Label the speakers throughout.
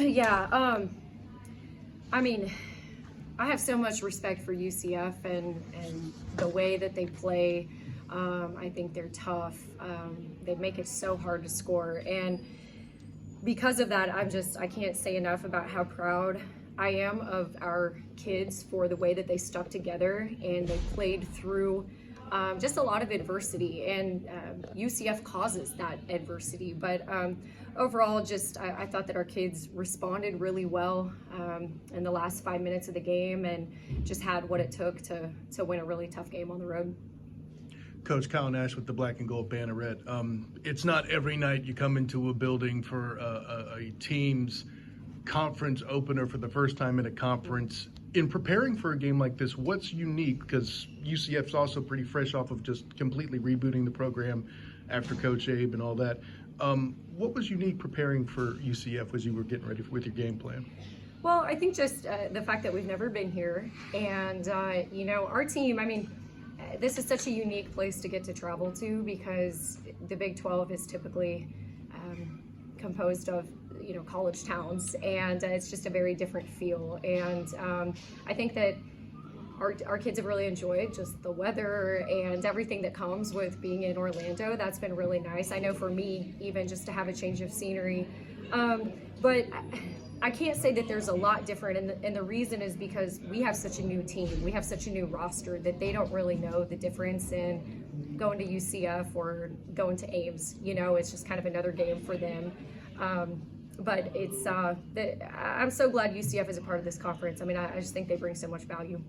Speaker 1: Yeah, I mean, I have so much respect for UCF and the way that they play. I think they're tough. They make it so hard to score. And because of that, I can't say enough about how proud I am of our kids for the way that they stuck together and they played through just a lot of adversity, and UCF causes that adversity. But overall, I thought that our kids responded really well in the last 5 minutes of the game and just had what it took to win a really tough game on the road.
Speaker 2: Coach Kyle Nash with the Black and Gold Banneret. It's not every night you come into a building for a team's conference opener for the first time in a conference. In preparing for a game like this, what's unique, because UCF's also pretty fresh off of just completely rebooting the program after Coach Abe and all that. What was unique preparing for UCF as you were getting ready with your game plan?
Speaker 1: Well, I think just the fact that we've never been here, and our team, this is such a unique place to get to travel to, because the Big 12 is typically composed of college towns, and it's just a very different feel. And I think that our kids have really enjoyed just the weather and everything that comes with being in Orlando. That's been really nice. I know for me, even just to have a change of scenery. But I can't say that there's a lot different, and the reason is because we have such a new team. We have such a new roster that they don't really know the difference in going to UCF or going to Ames. It's just kind of another game for them. But I'm so glad UCF is a part of this conference. I just think they bring so much value.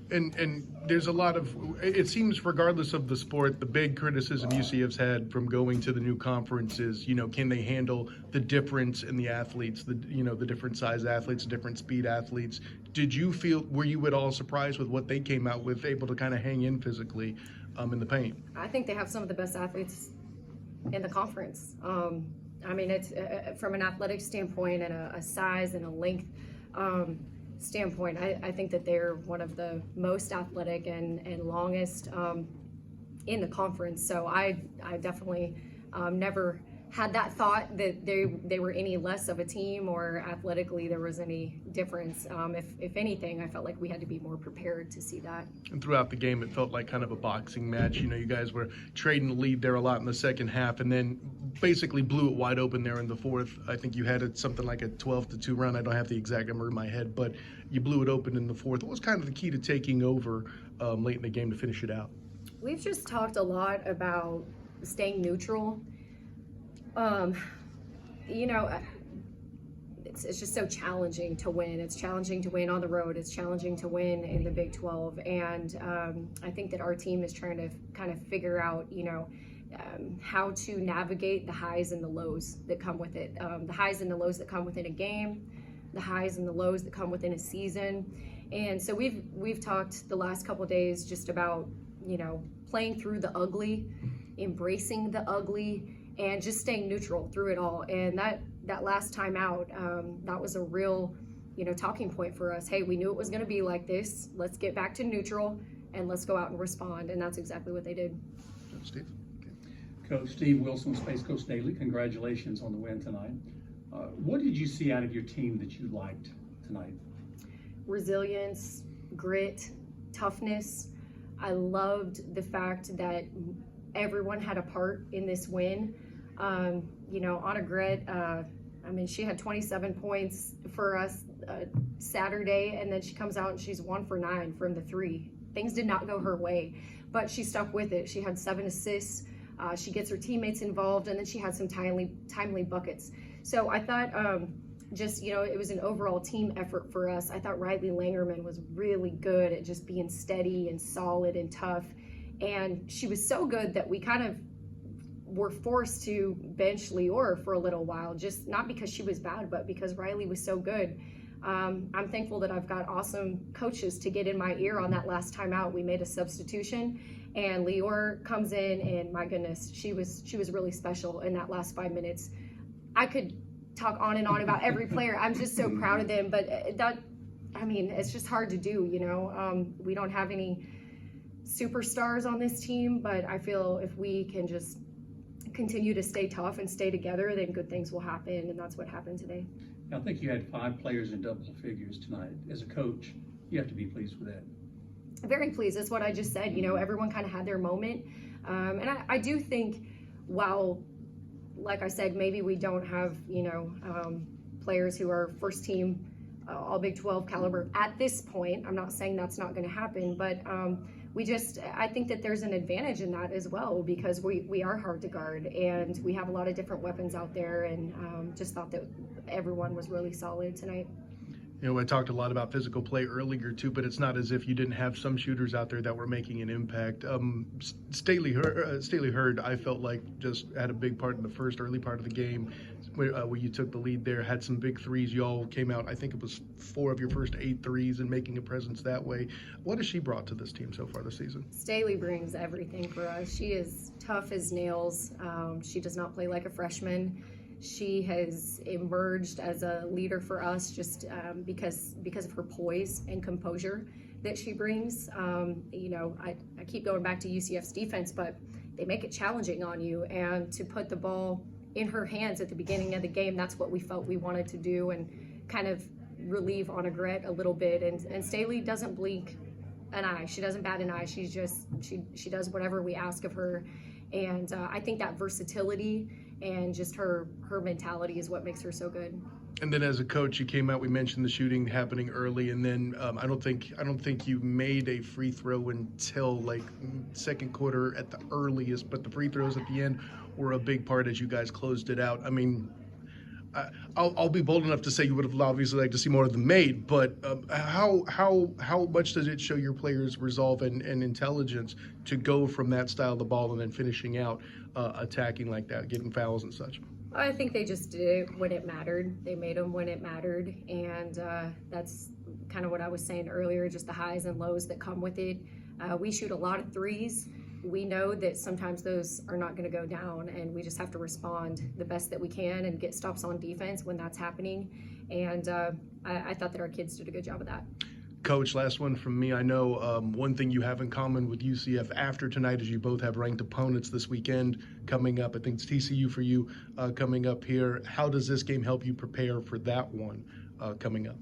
Speaker 2: And there's a lot of, it seems, regardless of the sport, the big criticism UCF's had from going to the new conference is, can they handle the difference in the athletes, the different size athletes, different speed athletes? Were you at all surprised with what they came out with, able to kind of hang in physically in the paint?
Speaker 1: I think they have some of the best athletes in the conference. It's from an athletic standpoint and a size and a length standpoint, I think that they're one of the most athletic and longest in the conference. So I definitely never had that thought that they were any less of a team or athletically there was any difference. If anything, I felt like we had to be more prepared to see that.
Speaker 2: And throughout the game, it felt like kind of a boxing match. You guys were trading the lead there a lot in the second half, and then basically blew it wide open there in the fourth. I think you had something like a 12-2 run. I don't have the exact number in my head, but you blew it open in the fourth. What was kind of the key to taking over late in the game to finish it out?
Speaker 1: We've just talked a lot about staying neutral. It's just so challenging to win. It's challenging to win on the road. It's challenging to win in the Big 12. And I think that our team is trying to kind of figure out, how to navigate the highs and the lows that come with it. The highs and the lows that come within a game, the highs and the lows that come within a season. And so we've talked the last couple of days just about, playing through the ugly, embracing the ugly, and just staying neutral through it all. And that last time out, that was a real, talking point for us. Hey, we knew it was going to be like this. Let's get back to neutral and let's go out and respond. And that's exactly what they did.
Speaker 2: Steve.
Speaker 3: Coach Steve Wilson, Space Coast Daily, congratulations on the win tonight. What did you see out of your team that you liked tonight?
Speaker 1: Resilience, grit, toughness. I loved the fact that everyone had a part in this win. Anna Gret, she had 27 points for us Saturday, and then she comes out and she's 1 for 9 from the three. Things did not go her way, but she stuck with it. She had 7 assists. She gets her teammates involved, and then she had some timely buckets. So I thought it was an overall team effort for us. I thought Riley Langerman was really good at just being steady and solid and tough. And she was so good that we kind of were forced to bench Lior for a little while, just not because she was bad, but because Riley was so good. I'm thankful that I've got awesome coaches to get in my ear on that last time out. We made a substitution, and Lior comes in, and my goodness, she was really special in that last 5 minutes. I could talk on and on about every player. I'm just so proud of them, but it's just hard to do, We don't have any superstars on this team, but I feel if we can just continue to stay tough and stay together, then good things will happen, and that's what happened today.
Speaker 3: I think you had 5 players in double figures tonight. As a coach, you have to be pleased with that.
Speaker 1: Very pleased. That's what I just said. You know, everyone kind of had their moment. And I do think, while, like I said, maybe we don't have, you know, players who are first team all Big 12 caliber at this point. I'm not saying that's not going to happen, but I think that there's an advantage in that as well, because we are hard to guard and we have a lot of different weapons out there, and just thought that everyone was really solid tonight.
Speaker 2: You know, I talked a lot about physical play earlier too, but it's not as if you didn't have some shooters out there that were making an impact. Staley Hurd, I felt like just had a big part in the early part of the game, where you took the lead there, had some big threes. Y'all came out, I think it was 4 of your first 8 threes, and making a presence that way. What has she brought to this team so far this season?
Speaker 1: Staley brings everything for us. She is tough as nails. She does not play like a freshman. She has emerged as a leader for us just because of her poise and composure that she brings. You know, I keep going back to UCF's defense, but they make it challenging on you, and to put the ball in her hands at the beginning of the game, that's what we felt we wanted to do, and kind of relieve Anna Gret a little bit. And Staley doesn't blink an eye. She doesn't bat an eye. She's just, she does whatever we ask of her. And I think that versatility and just her mentality is what makes her so good.
Speaker 2: And then as a coach, you came out, we mentioned the shooting happening early, and then I don't think you made a free throw until like second quarter at the earliest, but the free throws at the end were a big part as you guys closed it out. I mean, I'll be bold enough to say you would have obviously liked to see more of them made, but how much does it show your players' resolve and intelligence to go from that style of the ball and then finishing out attacking like that, getting fouls and such?
Speaker 1: I think they just did it when it mattered. They made them when it mattered, and that's kind of what I was saying earlier, just the highs and lows that come with it. We shoot a lot of threes. We know that sometimes those are not going to go down, and we just have to respond the best that we can and get stops on defense when that's happening. And I thought that our kids did a good job of that.
Speaker 2: Coach, last one from me. I know one thing you have in common with UCF after tonight is you both have ranked opponents this weekend coming up. I think it's TCU for you coming up here. How does this game help you prepare for that one coming up?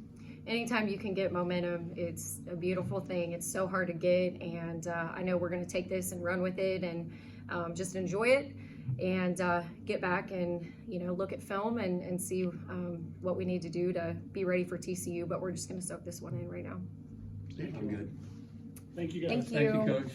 Speaker 1: Anytime you can get momentum, it's a beautiful thing. It's so hard to get, and I know we're going to take this and run with it and just enjoy it, and get back and, you know, look at film and see what we need to do to be ready for TCU. But we're just going to soak this one in right now.
Speaker 3: I'm good.
Speaker 4: Thank you, guys.
Speaker 1: Thank
Speaker 3: Thank you, Coach.